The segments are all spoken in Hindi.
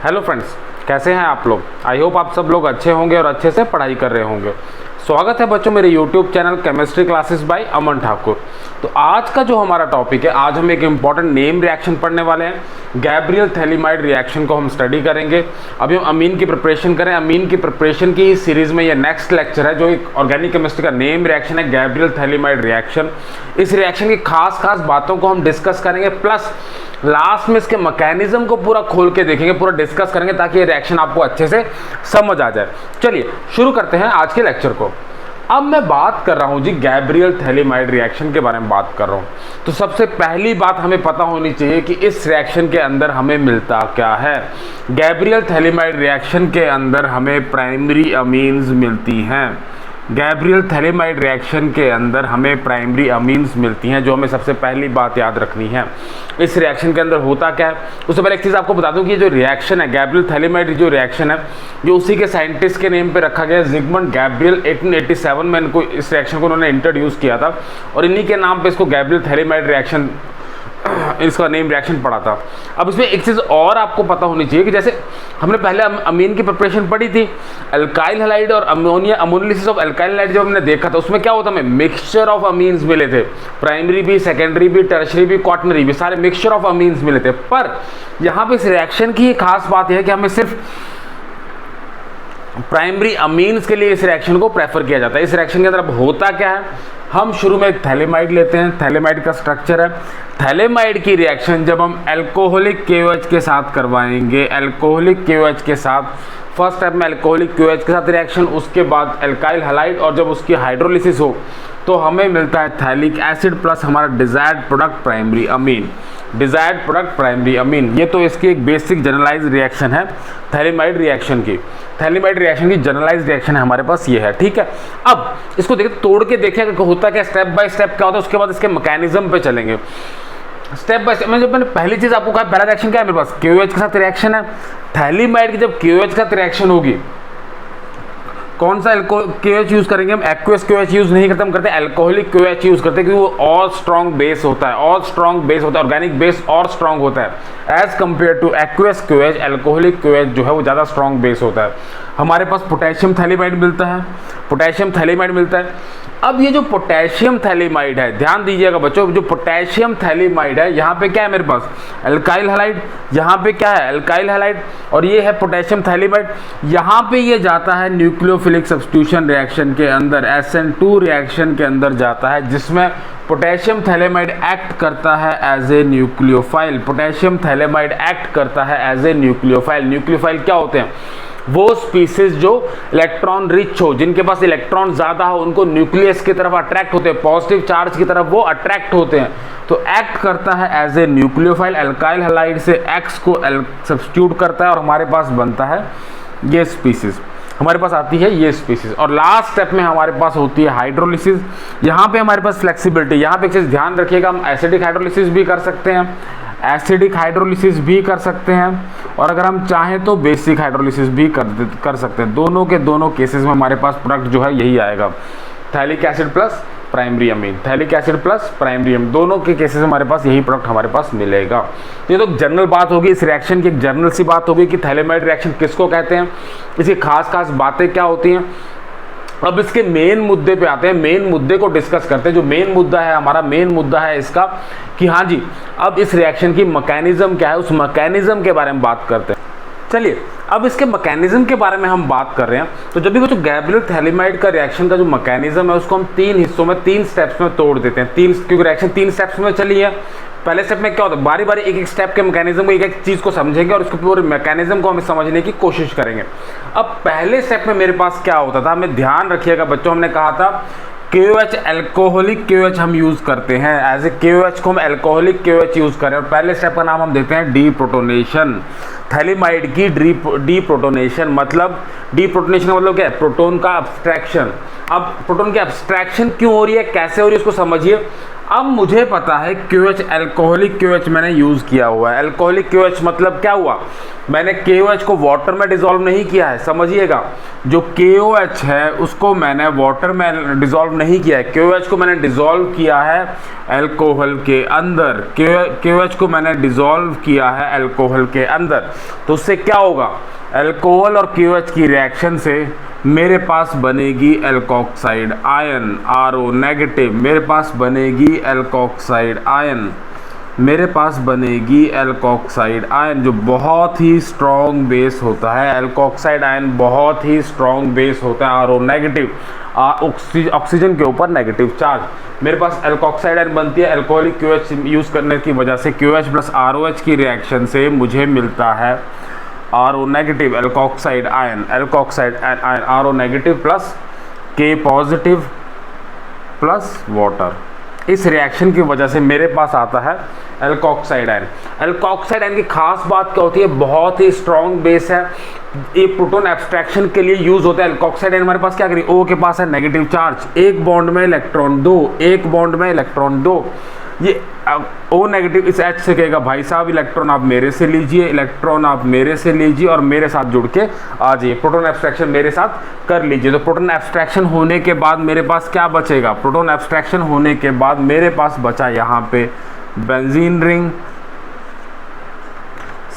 हेलो फ्रेंड्स, कैसे हैं आप लोग। आई होप आप सब लोग अच्छे होंगे और अच्छे से पढ़ाई कर रहे होंगे। स्वागत है बच्चों मेरे YouTube channel chemistry classes by Aman Thakur. तो आज का जो हमारा टॉपिक है, आज हम एक इम्पॉर्टेंट नेम रिएक्शन पढ़ने वाले हैं। गैब्रियल थैलीमाइड रिएक्शन को हम स्टडी करेंगे। अभी हम अमीन की प्रिपरेशन करें। अमीन की प्रिपरेशन की इस सीरीज़ में ये नेक्स्ट लेक्चर है, जो एक ऑर्गेनिक केमिस्ट्री का नेम रिएक्शन है, गैब्रियल थैलीमाइड रिएक्शन। इस रिएक्शन की खास बातों को हम डिस्कस करेंगे, प्लस लास्ट में इसके मैकेनिज्म को पूरा खोल के देखेंगे, पूरा डिस्कस करेंगे, ताकि ये रिएक्शन आपको अच्छे से समझ आ जाए। चलिए शुरू करते हैं आज के लेक्चर को। अब मैं बात कर रहा हूं जी गैब्रियल थैलीमाइड रिएक्शन के बारे में बात कर रहा हूं। तो सबसे पहली बात हमें पता होनी चाहिए कि इस रिएक्शन के अंदर हमें मिलता क्या है। गैब्रियल थैलीमाइड रिएक्शन के अंदर हमें प्राइमरी अमीन्स मिलती हैं। गैब्रियल थैलीमाइड रिएक्शन के अंदर हमें प्राइमरी अमीन्स मिलती हैं, जो हमें सबसे पहली बात याद रखनी है। इस रिएक्शन के अंदर होता क्या है, उससे पहले एक चीज़ आपको बता दूं कि जो रिएक्शन है, गैब्रियल थैलीमाइड जो रिएक्शन है, जो उसी के साइंटिस्ट के नेम पे रखा गया है, जिगमंड गैब्रियल। 1887 में इनको इस रिएक्शन को उन्होंने इंट्रोड्यूस किया था, और इन्हीं के नाम पे इसको गैब्रियल थैलीमाइड रिएक्शन, इसका नेम रिएक्शन पड़ा था। अब इसमें एक चीज़ और आपको पता होनी चाहिए कि जैसे हमने पहले अमीन की प्रिपरेशन पढ़ी थी, अल्काइल हैलाइड और अमोनिया, अमोनिलिसिस ऑफ अल्काइल हैलाइड जब हमने देखा था, उसमें क्या होता है, हमें मिक्सचर ऑफ अमीन्स मिले थे। प्राइमरी भी, सेकेंडरी भी, टर्शरी भी, क्वाटनरी भी, सारे मिक्सचर ऑफ अमीन्स मिले थे। पर यहाँ पे इस रिएक्शन की खास बात यह है कि हमें सिर्फ प्राइमरी अमीन्स के लिए इस रिएक्शन को प्रेफर किया जाता है। इस रिएक्शन के अंदर अब होता क्या है, हम शुरू में थैलीमाइड लेते हैं। थैलीमाइड का स्ट्रक्चर है, थैलीमाइड की रिएक्शन जब हम अल्कोहलिक KOH के साथ करवाएंगे, अल्कोहलिक KOH के साथ, फर्स्ट स्टेप में अल्कोहलिक KOH के साथ रिएक्शन, उसके बाद अल्काइल हैलाइड, और जब उसकी हाइड्रोलिसिस हो तो हमें मिलता है थैलिक एसिड प्लस हमारा desired product primary amine. Desired product primary amine, ये तो इसकी एक बेसिक जनरलाइज रिएक्शन है थैलीमाइड रिएक्शन की। थैलीमाइड रिएक्शन की जनरलाइज रिएक्शन है हमारे पास, ये है, ठीक है। अब इसको देखिए, तोड़ के देखें कि होता क्या, स्टेप बाय स्टेप क्या होता है, उसके बाद इसके मैकेनिज्म पे चलेंगे स्टेप बाय स्टेप। मैंने पहली चीज आपको कहा, पहला रिएक्शन क्या है मेरे पास, KOH के साथ रिएक्शन है। थैलीमाइड की जब KOH के साथ रिएक्शन होगी, कौन सा KOH यूज करेंगे हम, एक्वस KOH यूज नहीं करते, हम करते हैं अल्कोहलिक KOH यूज करते हैं, क्योंकि वो और स्ट्रॉन्ग बेस होता है, और स्ट्रॉन्ग बेस होता है, ऑर्गेनिक बेस और स्ट्रॉन्ग होता है as compared to aqueous KOH। Alcoholic KOH जो है वो ज़्यादा स्ट्रॉन्ग बेस होता है। हमारे पास पोटेशियम थैलीमाइड मिलता है, पोटेशियम थैलीमाइड मिलता है। अब ये जो पोटेशियम थैलीमाइड है, ध्यान दीजिएगा बच्चों, जो पोटेशियम थैलीमाइड है, यहाँ पे क्या है मेरे पास, अल्काइल हैलाइड, यहाँ पे क्या है, अल्काइल हैलाइड, और ये है पोटेशियम थैलीमाइड। यहाँ पे ये जाता है न्यूक्लियोफिलिक सब्स्टिट्यूशन रिएक्शन के अंदर, SN2 रिएक्शन के अंदर जाता है, जिसमें पोटेशियम थैलीमाइड एक्ट करता है as a nucleophile. Potassium phthalimide act करता है एज ए न्यूक्लियोफाइल। न्यूक्लियोफाइल क्या होते हैं, वो स्पीसीज जो इलेक्ट्रॉन रिच हो, जिनके पास इलेक्ट्रॉन ज़्यादा हो, उनको न्यूक्लियस की तरफ अट्रैक्ट होते हैं, पॉजिटिव चार्ज की तरफ वो अट्रैक्ट होते हैं, तो एक्ट करता है as a nucleophile. Alkyl halide से X को सब्स्टिट्यूट करता है, और हमारे पास बनता है ये स्पीसीज, हमारे पास आती है ये स्पीसीज। और लास्ट स्टेप में हमारे पास होती है हाइड्रोलिसिस। यहाँ पे हमारे पास फ्लेक्सिबिलिटी, यहाँ पे एक चीज़ ध्यान रखिएगा, हम एसिडिक हाइड्रोलिसिस भी कर सकते हैं, एसिडिक हाइड्रोलिसिस भी कर सकते हैं, और अगर हम चाहें तो बेसिक हाइड्रोलिसिस भी कर सकते हैं। दोनों के दोनों केसेस में हमारे पास प्रोडक्ट जो है यही आएगा, phthalic acid plus primary amine. Phthalic acid plus primary amine, दोनों के केसेस में हमारे पास यही प्रोडक्ट हमारे पास मिलेगा। ये तो जनरल बात होगी, इस रिएक्शन की एक जनरल सी बात होगी कि थैलीमाइड रिएक्शन किसको कहते हैं, इसकी खास बातें क्या होती हैं। अब इसके मेन मुद्दे पे आते हैं, मेन मुद्दे को डिस्कस करते हैं। जो मेन मुद्दा है हमारा, मेन मुद्दा है इसका कि हाँ जी, अब इस रिएक्शन की मैकेनिज्म क्या है, उस मैकेनिज्म के बारे में बात करते हैं। चलिए अब इसके मैकेनिज्म के बारे में हम बात कर रहे हैं। तो जब भी वो जो गैब्रियल थैलीमाइड का रिएक्शन का जो मैकेनिज्म है, उसको हम 3 हिस्सों में, 3 स्टेप्स में तोड़ देते हैं। क्योंकि रिएक्शन 3 स्टेप्स में चली है। पहले स्टेप में क्या होता है, बारी बारी एक स्टेप के मैकेनिज्म को, एक चीज़ को समझेंगे, और उसके पूरे मैकेनिज्म को हमें समझने की कोशिश करेंगे। अब पहले स्टेप में मेरे पास क्या होता था, हमें ध्यान रखिएगा बच्चों, हमने कहा था KOH, अल्कोहलिक KOH हम यूज़ करते हैं, एज ए KOH को हम अल्कोहलिक KOH यूज़ करें, और पहले स्टेप का नाम हम देते हैं डीप्रोटोनेशन। थैलीमाइड की डीप्रोटोनेशन मतलब, डीप्रोटोनेशन का मतलब क्या है, प्रोटोन का अब्स्ट्रैक्शन। अब प्रोटोन की अब्स्ट्रैक्शन क्यों हो रही है, कैसे हो रही है, उसको समझिए। अब मुझे पता है KOH अल्कोहलिक KOH मैंने यूज़ किया हुआ है। अल्कोहलिक KOH मतलब क्या हुआ, मैंने KOH को वाटर में डिज़ोल्व नहीं किया है, समझिएगा। जो KOH है उसको मैंने वाटर में डिज़ोल्व नहीं किया है, KOH को मैंने डिज़ोल्व किया है अल्कोहल के अंदर। KOH को मैंने डिज़ोल्व किया है अल्कोहल के अंदर। तो उससे क्या होगा, अल्कोहल और KOH की रिएक्शन से मेरे पास बनेगी एल्कोक्साइड आयन RO नेगेटिव, मेरे पास बनेगी एल्कोक्साइड आयन, मेरे पास बनेगी एल्कोक्साइड आयन जो बहुत ही स्ट्रॉन्ग बेस होता है। एल्कोक्साइड आयन बहुत ही स्ट्रॉन्ग बेस होता है, RO नेगेटिव, ऑक्सीजन के ऊपर नेगेटिव चार्ज। मेरे पास एल्कोक्साइड आयन बनती है अल्कोहलिक KOH यूज़ करने की वजह से। KOH प्लस ROH की रिएक्शन से मुझे मिलता है RO negative alkoxide ion, alkoxide ion RO negative plus K positive plus water. इस रिएक्शन की वजह से मेरे पास आता है एल्कोक्साइड आयन। एल्कोक्साइड आयन की खास बात क्या होती है, बहुत ही स्ट्रॉन्ग बेस है, ये प्रोटॉन एब्स्ट्रैक्शन के लिए यूज होता है। एल्कोक्साइड आयन हमारे पास क्या करें, O के पास है नेगेटिव चार्ज, एक बॉन्ड में इलेक्ट्रॉन दो, एक बॉन्ड में इलेक्ट्रॉन दो। ये O नेगेटिव इस H से कहेगा भाई साहब इलेक्ट्रॉन आप मेरे से लीजिए, इलेक्ट्रॉन आप मेरे से लीजिए और मेरे साथ जुड़ के आ जाइए, प्रोटॉन एब्स्ट्रैक्शन मेरे साथ कर लीजिए। तो प्रोटॉन एब्स्ट्रैक्शन होने के बाद मेरे पास क्या बचेगा, प्रोटॉन एब्स्ट्रैक्शन होने के बाद मेरे पास बचा यहाँ पे benzene ring,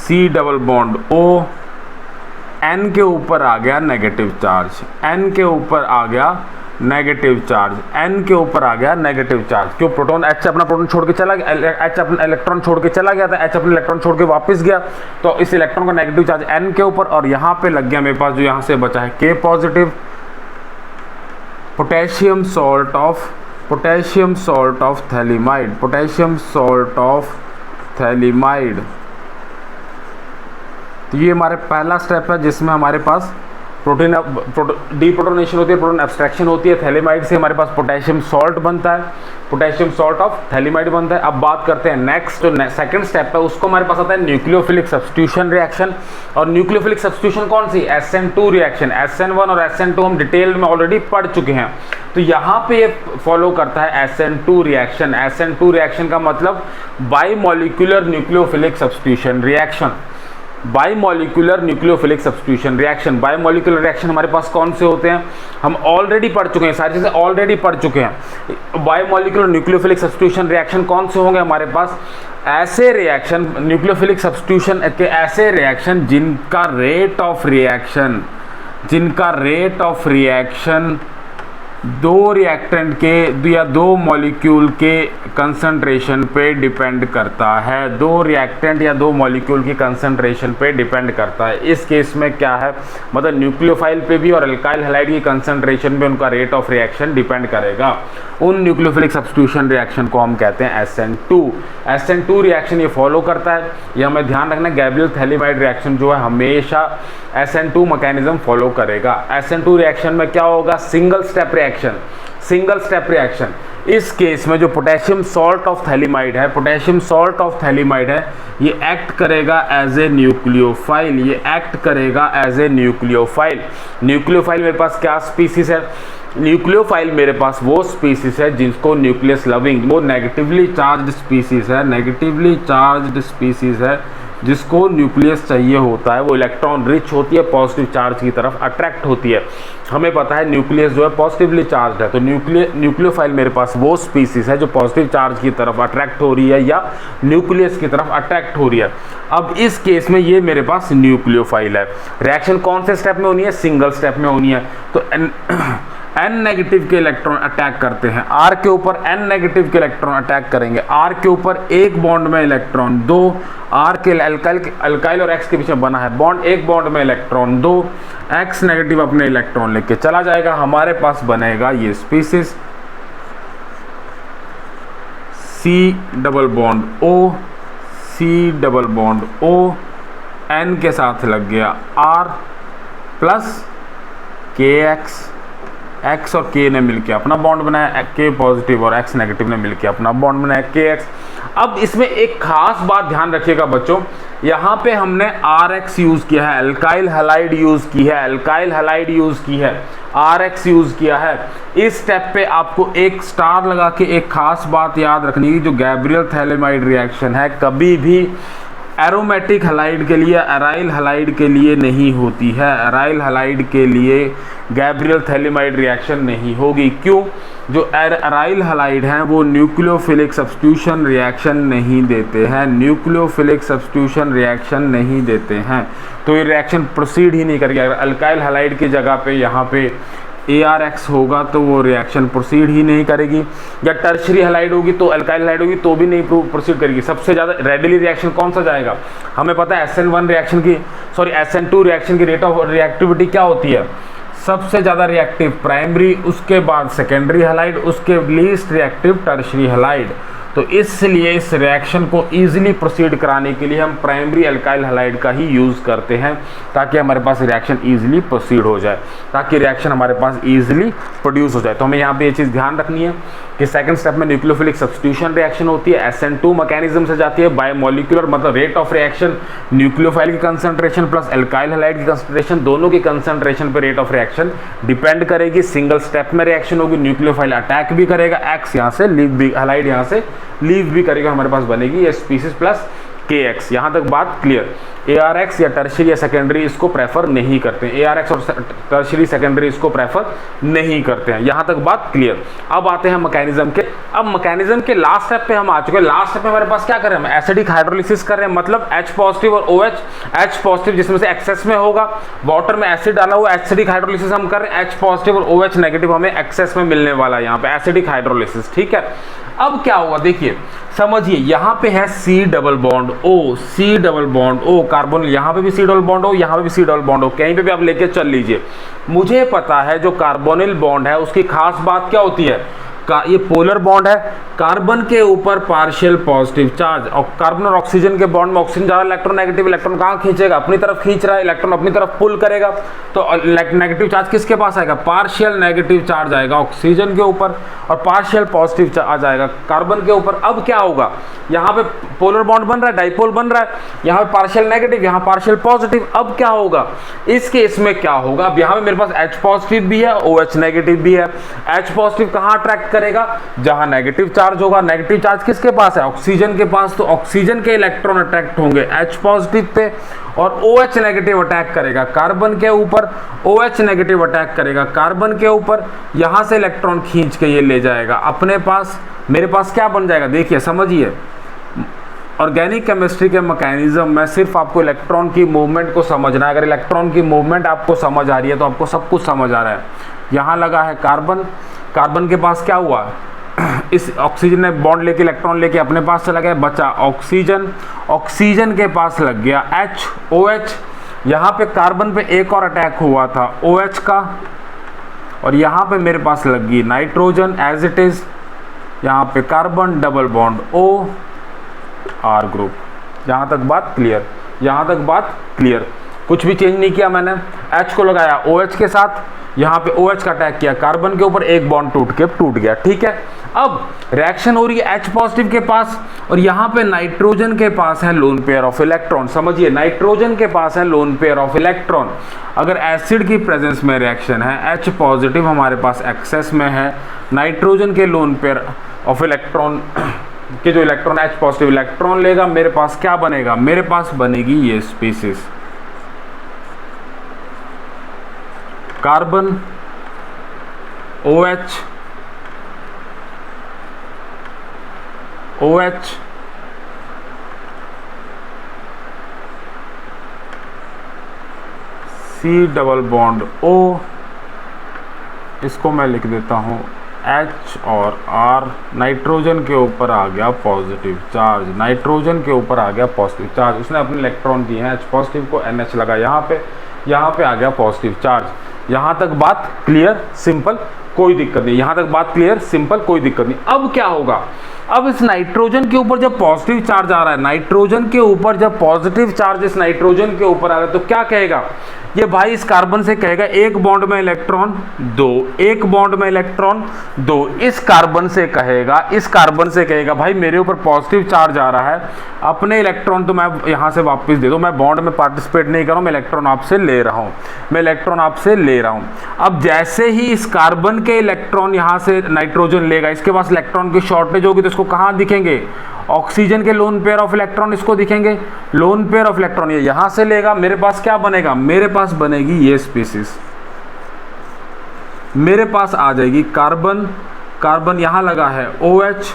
C double bond O, N के ऊपर आ गया नेगेटिव चार्ज, N के ऊपर आ गया नेगेटिव चार्ज, N के ऊपर आ गया नेगेटिव चार्ज। क्यों, प्रोटॉन H अपना प्रोटॉन छोड़ के चला गया, H अपना इलेक्ट्रॉन छोड़ के चला गया था, H अपना इलेक्ट्रॉन छोड़ के वापस गया, तो इस इलेक्ट्रॉन का नेगेटिव चार्ज N के ऊपर और यहाँ पे लग गया मेरे पास जो यहाँ से बचा है K positive, potassium salt of phthalimide, potassium salt of phthalimide. तो ये हमारे पहला स्टेप है जिसमें हमारे पास प्रोटीन डीप्रोटोनेशन होती है, प्रोटॉन एब्स्ट्रैक्शन होती है। थैलीमाइड से हमारे पास पोटेशियम सॉल्ट बनता है, पोटेशियम सॉल्ट ऑफ थैलीमाइड बनता है। अब बात करते हैं नेक्स्ट, जो सेकंड स्टेप है उसको हमारे पास आता है न्यूक्लियोफिलिक सब्स्टिट्यूशन रिएक्शन। और न्यूक्लियोफिलिक सब्स्टिट्यूशन कौन सी, SN2 रिएक्शन। SN1 और SN2 हम डिटेल में ऑलरेडी पढ़ चुके हैं, तो यहाँ पे ये फॉलो करता है SN2 रिएक्शन। SN2 रिएक्शन का मतलब bimolecular nucleophilic substitution reaction, bimolecular nucleophilic substitution reaction. Bimolecular reaction हमारे पास कौन से होते हैं, हम ऑलरेडी पढ़ चुके हैं, सारी चीज़ें ऑलरेडी पढ़ चुके हैं। बाइमोलिक्यूलर न्यूक्लियोफिलिक सब्स्टिट्यूशन रिएक्शन कौन से होंगे हमारे पास, ऐसे रिएक्शन न्यूक्लियोफिलिक सब्स्टिट्यूशन के ऐसे रिएक्शन जिनका रेट ऑफ रिएक्शन दो रिएक्टेंट के या दो मॉलिक्यूल के कंसंट्रेशन पे डिपेंड करता है, दो रिएक्टेंट या दो मॉलिक्यूल की कंसंट्रेशन पे डिपेंड करता है। इस केस में क्या है, मतलब न्यूक्लियोफाइल पे भी और अल्काइल हैलाइड की कंसंट्रेशन पे उनका रेट ऑफ रिएक्शन डिपेंड करेगा। उन न्यूक्लियोफिलिक सब्स्टिट्यूशन रिएक्शन को हम कहते हैं SN2। SN2 रिएक्शन ये फॉलो करता है, ये हमें ध्यान रखना, गैब्रियल थैलीमाइड रिएक्शन जो है हमेशा SN2 मैकेनिज्म फॉलो करेगा। SN2 रिएक्शन में क्या होगा, सिंगल स्टेप रिएक्शन। इस केस में जो पोटेशियम सॉल्ट ऑफ थैलीमाइड है, ये एक्ट करेगा एज ए न्यूक्लियोफाइल, न्यूक्लियोफाइल मेरे पास क्या स्पीसीज है, न्यूक्लियोफाइल मेरे पास वो स्पीसीज है जिसको न्यूक्लियस लविंग, वो नेगेटिवली चार्ज्ड स्पीसीज है जिसको न्यूक्लियस चाहिए होता है, वो इलेक्ट्रॉन रिच होती है, पॉजिटिव चार्ज की तरफ अट्रैक्ट होती है। हमें पता है न्यूक्लियस जो है पॉजिटिवली चार्ज है, तो न्यूक्लियोफाइल मेरे पास वो स्पीसीज है जो पॉजिटिव चार्ज की तरफ अट्रैक्ट हो रही है या न्यूक्लियस की तरफ अट्रैक्ट हो रही है। अब इस केस में ये मेरे पास न्यूक्लियोफाइल है। रिएक्शन कौन से स्टेप में होनी है, सिंगल स्टेप में होनी है। तो N नेगेटिव के इलेक्ट्रॉन अटैक करते हैं, R के ऊपर N नेगेटिव के इलेक्ट्रॉन अटैक करेंगे, R के ऊपर एक बॉन्ड में इलेक्ट्रॉन दो, R के अल्काइल और X के बीच में बना है बॉन्ड, एक बॉन्ड में इलेक्ट्रॉन दो, X नेगेटिव अपने इलेक्ट्रॉन लेके चला जाएगा, हमारे पास बनेगा ये species C double bond O, N के साथ लग गया R प्लस KX X और K ने मिलकर अपना बॉन्ड बनाया, K पॉजिटिव और X नेगेटिव ने मिलकर अपना बॉन्ड बनाया KX। अब इसमें एक खास बात ध्यान रखिएगा बच्चों, यहाँ पे हमने RX यूज किया है, अल्काइल हैलाइड यूज की है, अल्काइल हैलाइड यूज की है, RX यूज किया है। इस स्टेप पे आपको एक स्टार लगा के एक खास बात याद रखनी है, जो गैब्रियल थैलेमाइड रिएक्शन है कभी भी एरोमेटिक हलाइड के लिए, अराइल हलाइड के लिए नहीं होती है। अराइल हलाइड के लिए गैब्रियल थैलेमाइड रिएक्शन नहीं होगी। क्यों? जो अराइल हलाइड हैं वो न्यूक्लियोफिलिक सब्स्टिट्यूशन रिएक्शन नहीं देते हैं, न्यूक्लियोफिलिक सब्स्टिट्यूशन रिएक्शन नहीं देते हैं, तो ये रिएक्शन प्रोसीड ही नहीं करेगी। अगर अल्काइल हलाइड की जगह पे यहाँ पे ARX होगा तो वो रिएक्शन प्रोसीड ही नहीं करेगी, या टर्शरी हलाइड होगी तो अल्काइल हलाइड होगी तो भी नहीं प्रोसीड करेगी। सबसे ज़्यादा रेडिली रिएक्शन कौन सा जाएगा? हमें पता है SN1 रिएक्शन की, सॉरी SN2 रिएक्शन की रेट ऑफ रिएक्टिविटी क्या होती है? सबसे ज़्यादा रिएक्टिव प्राइमरी, उसके बाद सेकेंडरी हलाइड, उसके लीस्ट रिएक्टिव टर्शरी हलाइड। तो इसलिए इस रिएक्शन को इजीली प्रोसीड कराने के लिए हम प्राइमरी अल्काइल हलाइड का ही यूज़ करते हैं, ताकि हमारे पास रिएक्शन इजीली प्रोसीड हो जाए, ताकि रिएक्शन हमारे पास इजीली प्रोड्यूस हो जाए। तो हमें यहाँ पे ये चीज़ ध्यान रखनी है कि सेकंड स्टेप में न्यूक्लियोफिलिक सब्स्टिट्यूशन रिएक्शन होती है, SN2 मैकेनिज्म से जाती है। बायोमोलिकुलर मतलब रेट ऑफ रिएक्शन, न्यूक्लियोफाइल की कंसंट्रेशन प्लस अल्काइल हलाइड की कंसंट्रेशन, दोनों की कंसंट्रेशन पर रेट ऑफ रिएक्शन डिपेंड करेगी। सिंगल स्टेप में रिएक्शन होगी, न्यूक्लियोफाइल अटैक भी करेगा, X यहाँ से लीव भी, हलाइड यहाँ से लीव भी करेगा, हमारे पास बनेगी ये स्पीसीज प्लस KX। यहाँ तक बात क्लियर। ARX या टर्शरी या सेकेंडरी इसको प्रेफर नहीं करते हैं, ARX और टर्शरी सेकेंडरी इसको प्रेफर नहीं करते हैं। यहाँ तक बात क्लियर। अब आते हैं मैकेनिज्म के, अब मैकेनिज्म के लास्ट स्टेप पे हम आ चुके हैं। लास्ट स्टेप में हमारे पास क्या कर रहे हैं? हम एसिडिक हाइड्रोलिसिस कर रहे हैं, मतलब H पॉजिटिव और OH, H पॉजिटिव जिसमें से एक्सेस में होगा, वाटर में एसिड डाला हुआ, एसिडिक हाइड्रोलिसिस हम कर रहे हैं, H पॉजिटिव और OH नेगेटिव हमें एक्सेस में मिलने वाला है यहाँ पे एसिडिक हाइड्रोलिसिस, ठीक है। अब क्या हुआ देखिए, समझिए, यहाँ पे है C double bond O, C double bond O, carbon, यहाँ पे भी C डबल बॉन्ड O, यहाँ पे भी C डबल बॉन्ड O, कहीं पे भी आप लेके चल लीजिए। मुझे पता है जो कार्बोनिल बॉन्ड है उसकी खास बात क्या होती है, ये पोलर बॉन्ड है, कार्बन के ऊपर पार्शियल पॉजिटिव चार्ज, और कार्बन और ऑक्सीजन के बॉन्ड में ऑक्सीजन ज़्यादा इलेक्ट्रॉन नेगेटिव, इलेक्ट्रॉन कहाँ खींचेगा? अपनी तरफ खींच रहा है, इलेक्ट्रॉन अपनी तरफ पुल करेगा, तो नेगेटिव चार्ज किसके पास आएगा? पार्शियल नेगेटिव चार्ज आएगा ऑक्सीजन के ऊपर, और पार्शियल पॉजिटिव चार्ज आएगा कार्बन के ऊपर। अब क्या होगा, यहाँ पे पोलर बॉन्ड बन रहा है, डाइपोल बन रहा है, यहाँ पे पार्शियल नेगेटिव, यहाँ पार्शियल पॉजिटिव। अब क्या होगा इस केस में, क्या होगा? अब यहाँ पे मेरे पास H पॉजिटिव भी है, OH नेगेटिव भी है। H पॉजिटिव कहाँ अट्रैक्ट करेगा? जहां नेगेटिव चार्ज होगा। नेगेटिव चार्ज किसके पास है? ऑक्सीजन के पास, तो ऑक्सीजन के इलेक्ट्रॉन अट्रैक्ट होंगे H पॉजिटिव पे, और OH नेगेटिव अटैक करेगा कार्बन के ऊपर, OH नेगेटिव अटैक करेगा कार्बन के ऊपर, यहां से इलेक्ट्रॉन खींच के ये ले जाएगा अपने पास। मेरे पास क्या बन जाएगा देखिए, समझिए, ऑर्गेनिक केमिस्ट्री के मैकेनिज्म में सिर्फ आपको इलेक्ट्रॉन की मूवमेंट को समझना है। अगर इलेक्ट्रॉन की मूवमेंट आपको समझ आ रही है तो आपको सब कुछ समझ आ रहा है। यहाँ लगा है कार्बन, कार्बन के पास क्या हुआ, इस ऑक्सीजन ने बॉन्ड लेके इलेक्ट्रॉन लेके अपने पास चला गया, बचा ऑक्सीजन, ऑक्सीजन के पास लग गया H, OH, यहाँ पे कार्बन पे एक और अटैक हुआ था OH का, और यहाँ पे मेरे पास लग गई नाइट्रोजन एज इट इज, यहाँ पे carbon double bond O, R group. यहाँ तक बात क्लियर, यहाँ तक बात क्लियर। कुछ भी चेंज नहीं किया मैंने, H को लगाया OH के साथ, यहाँ पे OH का अटैक किया कार्बन के ऊपर, एक बॉन्ड टूट गया, ठीक है। अब रिएक्शन हो रही है H पॉजिटिव के पास, और यहाँ पे नाइट्रोजन के पास है लोन पेयर ऑफ इलेक्ट्रॉन। समझिए, नाइट्रोजन के पास है लोन पेयर ऑफ इलेक्ट्रॉन। अगर एसिड की प्रेजेंस में रिएक्शन है, H पॉजिटिव हमारे पास एक्सेस में है, नाइट्रोजन के लोन पेयर ऑफ इलेक्ट्रॉन के जो इलेक्ट्रॉन H पॉजिटिव इलेक्ट्रॉन लेगा, मेरे पास क्या बनेगा? मेरे पास बनेगी ये species, carbon, OH, OH, C double bond O, इसको मैं लिख देता हूँ H और R। नाइट्रोजन के ऊपर आ गया पॉजिटिव चार्ज, नाइट्रोजन के ऊपर आ गया पॉजिटिव चार्ज, उसने अपने इलेक्ट्रॉन दिए हैं H पॉजिटिव को, NH लगा यहाँ पे आ गया पॉजिटिव चार्ज। यहाँ तक बात क्लियर, सिंपल, कोई दिक्कत नहीं। यहाँ तक बात क्लियर, सिंपल, कोई दिक्कत नहीं। अब क्या होगा, अब इस नाइट्रोजन के ऊपर जब पॉजिटिव चार्ज आ रहा है, नाइट्रोजन के ऊपर जब पॉजिटिव चार्ज इस नाइट्रोजन के ऊपर आ रहा है, तो क्या कहेगा, ये भाई इस कार्बन से कहेगा एक बॉन्ड में इलेक्ट्रॉन दो, एक बॉन्ड में इलेक्ट्रॉन दो। इस कार्बन से कहेगा भाई मेरे ऊपर पॉजिटिव चार्ज आ रहा है, अपने इलेक्ट्रॉन तो मैं यहां से वापस दे दो, मैं बॉन्ड में पार्टिसिपेट नहीं कर रहा हूं, मैं इलेक्ट्रॉन आपसे ले रहा हूं, अब जैसे ही इस कार्बन के इलेक्ट्रॉन यहां से नाइट्रोजन लेगा, इसके पास इलेक्ट्रॉन की शॉर्टेज होगी तो इसको कहां दिखेंगे, ऑक्सीजन के लोन पेयर ऑफ इलेक्ट्रॉन इसको दिखेंगे, लोन पेयर ऑफ इलेक्ट्रॉन ये यहां से लेगा, मेरे पास क्या बनेगा, मेरे पास बनेगी ये स्पीसीज, मेरे पास आ जाएगी कार्बन यहां लगा है OH,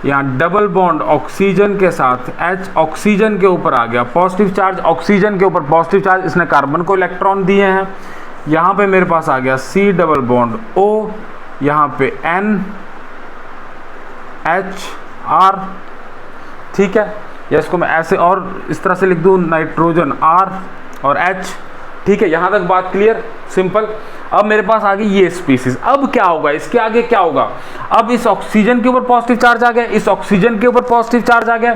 यहां डबल बॉन्ड ऑक्सीजन के साथ H, ऑक्सीजन के ऊपर आ गया पॉजिटिव चार्ज, ऑक्सीजन के ऊपर पॉजिटिव चार्ज, इसने कार्बन को इलेक्ट्रॉन दिए हैं, यहां पे मेरे पास आ गया C डबल बॉन्ड O, यहां पे N H R, ठीक है, या इसको मैं ऐसे और इस तरह से लिख दूं, नाइट्रोजन R और H, ठीक है, यहां तक बात क्लियर, सिंपल। अब मेरे पास आ गई ये स्पीसीज, अब क्या होगा, इसके आगे क्या होगा, अब इस ऑक्सीजन के ऊपर पॉजिटिव चार्ज आ गया, इस ऑक्सीजन के ऊपर पॉजिटिव चार्ज आ गया,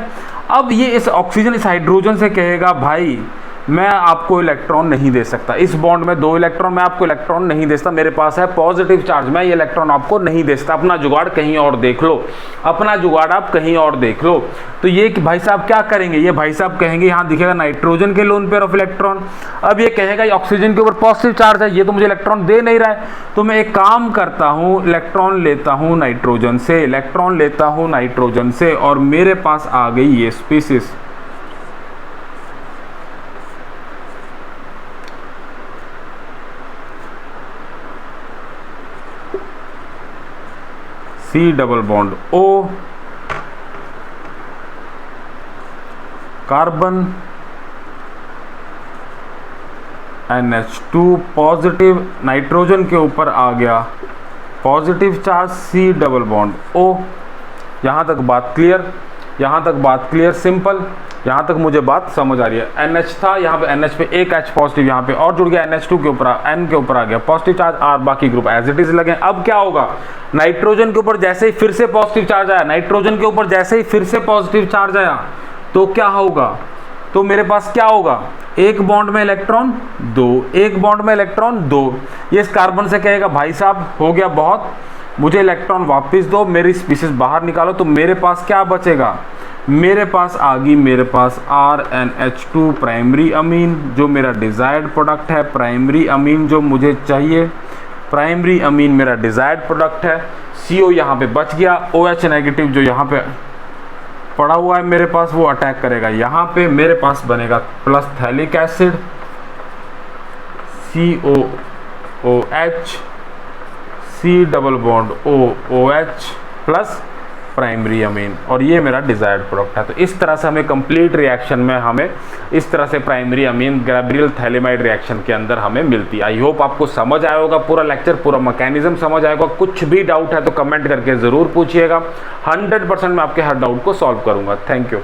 अब ये इस ऑक्सीजन इस हाइड्रोजन से कहेगा भाई मैं आपको इलेक्ट्रॉन नहीं दे सकता, इस बॉन्ड में दो इलेक्ट्रॉन, मैं आपको इलेक्ट्रॉन नहीं दे सकता, मेरे पास है पॉजिटिव चार्ज, मैं ये इलेक्ट्रॉन आपको नहीं दे सकता, अपना जुगाड़ कहीं और देख लो, अपना जुगाड़ आप कहीं और देख लो। तो ये कि भाई साहब क्या करेंगे, ये भाई साहब कहेंगे यहाँ दिखेगा नाइट्रोजन के लोन पेयर ऑफ इलेक्ट्रॉन, अब ये कहेगा ये ऑक्सीजन के ऊपर पॉजिटिव चार्ज है, ये तो मुझे इलेक्ट्रॉन दे नहीं रहा है, तो मैं एक काम करता हूँ, इलेक्ट्रॉन लेता हूँ नाइट्रोजन से, और मेरे पास आ गई ये species, C double bond O, carbon NH2 positive, nitrogen के ऊपर आ गया positive charge C double bond O। यहाँ तक बात क्लियर, सिंपल, यहाँ तक मुझे बात समझ आ रही है। NH था, यहाँ पे NH पे एक H पॉजिटिव यहाँ पे और जुड़ गया, NH2 के ऊपर N के ऊपर आ गया पॉजिटिव चार्ज, R बाकी ग्रुप एज इट इज लगे। अब क्या होगा, नाइट्रोजन के ऊपर जैसे ही फिर से पॉजिटिव चार्ज आया, तो क्या होगा, तो मेरे पास क्या होगा, एक बॉन्ड में इलेक्ट्रॉन दो, ये इस कार्बन से कहेगा भाई साहब हो गया बहुत, मुझे इलेक्ट्रॉन वापस दो, मेरी स्पीसीज बाहर निकालो, तो मेरे पास क्या बचेगा, मेरे पास RNH2 प्राइमरी अमीन जो मेरा डिजायर्ड प्रोडक्ट है, प्राइमरी अमीन जो मुझे चाहिए, प्राइमरी अमीन मेरा डिजायर्ड प्रोडक्ट है। CO यहाँ पे बच गया, OH नेगेटिव जो यहाँ पे पड़ा हुआ है मेरे पास वो अटैक करेगा यहाँ पे, मेरे पास बनेगा plus phthalic acid COOH, C double bond OOH plus primary amine, और ये मेरा डिजायर्ड प्रोडक्ट है। तो इस तरह से हमें कंप्लीट रिएक्शन में हमें इस तरह से primary amine Gabriel phthalimide reaction के अंदर हमें मिलती है। आई होप आपको समझ आया होगा पूरा लेक्चर, पूरा मैकेनिज्म समझ आएगा। कुछ भी डाउट है तो कमेंट करके ज़रूर पूछिएगा, 100% मैं आपके हर डाउट को सॉल्व करूँगा। Thank you.